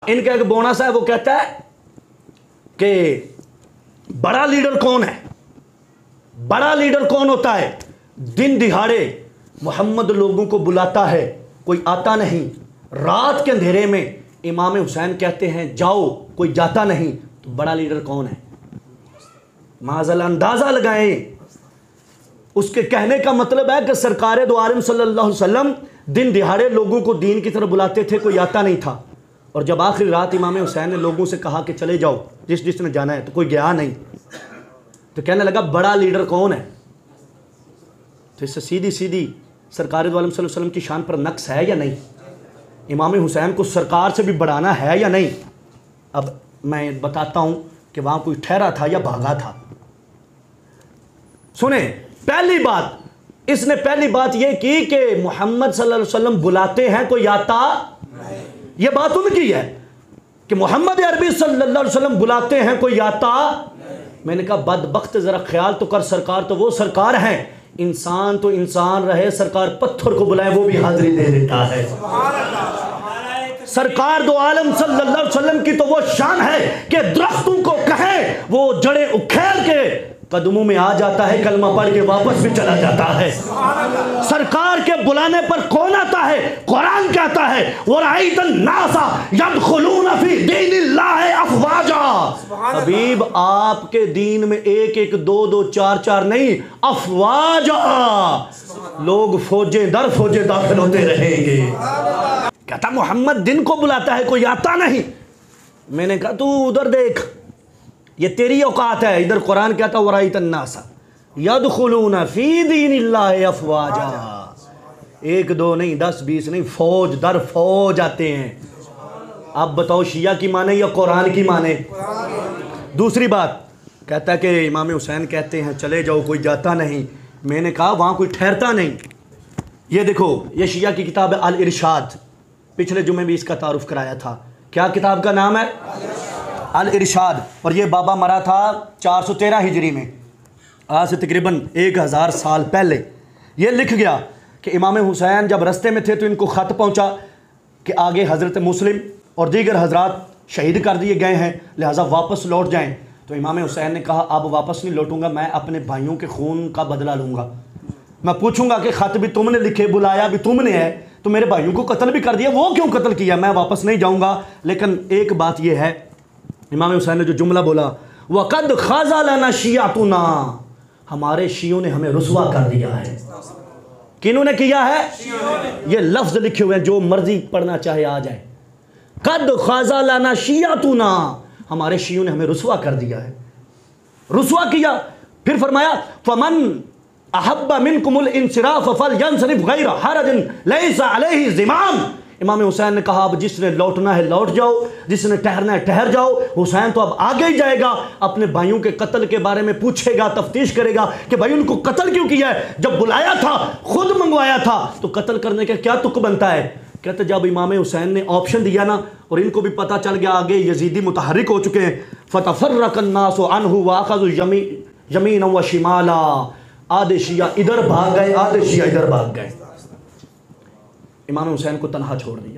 इनका एक बोनस है, वो कहता है कि बड़ा लीडर कौन है, बड़ा लीडर कौन होता है? दिन दिहाड़े मोहम्मद लोगों को बुलाता है, कोई आता नहीं। रात के अंधेरे में इमाम हुसैन कहते हैं जाओ, कोई जाता नहीं। तो बड़ा लीडर कौन है? माज़ल अंदाज़ा लगाएं। उसके कहने का मतलब है कि सरकार दो आलम सल्लल्लाहु अलैहि वसल्लम दिन दिहाड़े लोगों को दीन की तरफ बुलाते थे, कोई आता नहीं था। और जब आखिरी रात इमाम हुसैन ने लोगों से कहा कि चले जाओ जिसने जाना है, तो कोई गया नहीं। तो कहने लगा बड़ा लीडर कौन है? तो इससे सीधी सीधी सरकार दो आलम सल्लल्लाहु अलैहि वसल्लम की शान पर नक्स है या नहीं? इमाम हुसैन को सरकार से भी बढ़ाना है या नहीं? अब मैं बताता हूं कि वहां कोई ठहरा था या भागा था। सुने, पहली बात, इसने पहली बात यह की कि मोहम्मद सल्लल्लाहु अलैहि वसल्लम बुलाते हैं, कोई आता नहीं। यह बात उनकी है कि मोहम्मद अरबी सल्लल्लाहु अलैहि वसल्लम बुलाते हैं, कोई आता नहीं। मैंने कहा बदबख्त जरा ख्याल तो कर, सरकार तो वो सरकार है, इंसान तो इंसान रहे, सरकार पत्थर को बुलाए वो भी हाजिरी दे देता है। सरकार दो आलम सल्लल्लाहु अलैहि वसल्लम की तो वो शान है कि दरख्तों को कहे वो जड़े उखेल के कदमों में आ जाता है, कलमा पढ़ के वापस भी चला जाता है। सरकार के बुलाने पर कौन आता है? कुरान कहता है वराइतन नासा यदखुलून फी दीनिल्लाहि अफवाजा। हबीब आपके दीन में एक एक दो दो चार चार नहीं, अफवाजा, लोग फौजे दर फौजे दाखिल होते रहेंगे। कहता मोहम्मद दिन को बुलाता है, कोई आता नहीं। मैंने कहा तू उधर देख, ये तेरी औकात है। इधर कुरान कहता वराइतन नासा यदखुलून फी दीनिल्लाहि अफवाजा। एक दो नहीं, 10-20 नहीं, फौज दर फौज आते हैं। अब बताओ शिया की माने या कुरान की माने? दूसरी बात कहता है कि इमाम हुसैन कहते हैं चले जाओ, कोई जाता नहीं। मैंने कहा वहाँ कोई ठहरता नहीं। ये देखो, ये शिया की किताब है अल इरशाद, पिछले जुमे भी इसका तारुफ कराया था। क्या किताब का नाम है? अल इरशाद। और ये बाबा मरा था 413 हिजरी में, आज से तकरीबन 1000 साल पहले। ये लिख गया कि इमाम हुसैन जब रास्ते में थे तो इनको ख़त पहुंचा कि आगे हज़रत मुस्लिम और दीगर हजरात शहीद कर दिए गए हैं, लिहाजा वापस लौट जाएं। तो इमाम हुसैन ने कहा अब वापस नहीं लौटूंगा, मैं अपने भाइयों के खून का बदला लूँगा। मैं पूछूंगा कि ख़त भी तुमने लिखे, बुलाया भी तुमने है, तो मेरे भाइयों को कत्ल भी कर दिया, वो क्यों कत्ल किया? मैं वापस नहीं जाऊँगा। लेकिन एक बात यह है, इमाम हुसैन ने जो जुमला बोला वक़द ख़ज़लना शियातुना, हमारे शियों ने हमें रुसवा कर दिया है। किन्होंने किया है? ये लफ्ज़ लिखे हुए हैं, जो मर्जी पढ़ना चाहे आ जाए। कद ख़ज़लना शियातुना, हमारे शियों ने हमें रुसवा कर दिया है, रुसवा किया। फिर फरमाया फमन अहब्बा मिनकुमुल इंसिराफ फलयंसरिफ गैरा हरजिन लैसा अलैहि ज़िमाम। इमाम हुसैन ने कहा अब जिसने लौटना है लौट जाओ, जिसने ठहरना है ठहर जाओ। हुसैन तो अब आगे ही जाएगा, अपने भाइयों के कत्ल के बारे में पूछेगा, तफ्तीश करेगा कि भाई उनको कत्ल क्यों किया है? जब बुलाया था, खुद मंगवाया था, तो कत्ल करने का क्या तुक बनता है? कहते जब इमाम हुसैन ने ऑप्शन दिया ना, और इनको भी पता चल गया आगे यजीदी मुतहर्रिक हो चुके हैं, फतफर्रकन्नासु अन्हु वाखज़ु यमीन व शिमाला। आधे शिया इधर भाग गए, आधे शिया इधर भाग गए। इमाम हुसैन को तन्हा छोड़ दिया।